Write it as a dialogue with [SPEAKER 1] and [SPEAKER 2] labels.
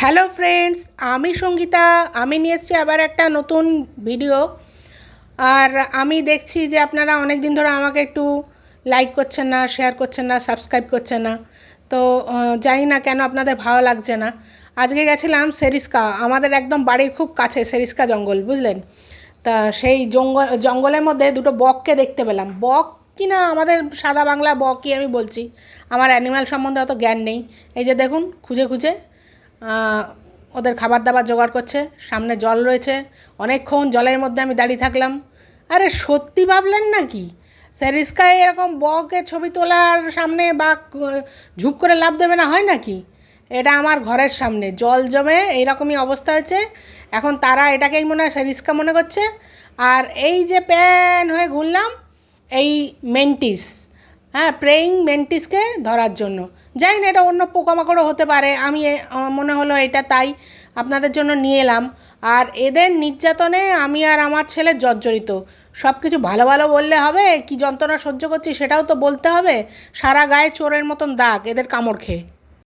[SPEAKER 1] Hello friends, আমি সঙ্গীতা। আমি নিয়ে এসেছি আবার একটা নতুন ভিডিও। আর আমি দেখছি যে আপনারা অনেক দিন ধরে আমাকে একটু লাইক করছেন না, শেয়ার করছেন না, সাবস্ক্রাইব করছেন না। তো জানি না কেন আপনাদের ভালো লাগছে না। আজকে গেছিলাম সেরিস্কা, আমাদের একদম বাড়ির খুব কাছে সেরিস্কা জঙ্গল, বুঝলেন? তা সেই জঙ্গলের মধ্যে দুটো বককে দেখতে পেলাম। বক কি না, আমাদের সাদা বাংলা বকই আমি বলছি, আমার অ্যানিম্যাল সম্বন্ধে অত জ্ঞান নেই। এই যে দেখুন, খুঁজে খুঁজে ওদের খাবার দাবার জোগাড় করছে। সামনে জল রয়েছে, অনেকক্ষণ জলের মধ্যে আমি দাঁড়িয়ে থাকলাম। আরে সত্যি ভাবলেন নাকি সেরিস্কায় এরকম বকের ছবি তোলার সামনে বা ঝুপ করে লাফ দেবে না, হয় নাকি? এটা আমার ঘরের সামনে জল জমে এইরকমই অবস্থা হয়েছে। এখন তারা এটাকেই মনে হয় সেরিস্কা মনে করছে। আর এই যে প্যান হয়ে ঘুরলাম, এই মেন্টিস, হ্যাঁ, প্রেয়িং মেন্টিসকে ধরার জন্য। জানি না, এটা অন্য পোকামাকড়ও হতে পারে, আমি মনে হলো এটা তাই আপনাদের জন্য নিয়ে এলাম। আর এদের নির্যাতনে আমি আর আমার ছেলে জর্জরিত। সব কিছু ভালো ভালো বললে হবে? কি যন্ত্রণা সহ্য করছি সেটাও তো বলতে হবে। সারা গায়ে চোরের মতন দাগ এদের কামড় খেয়ে।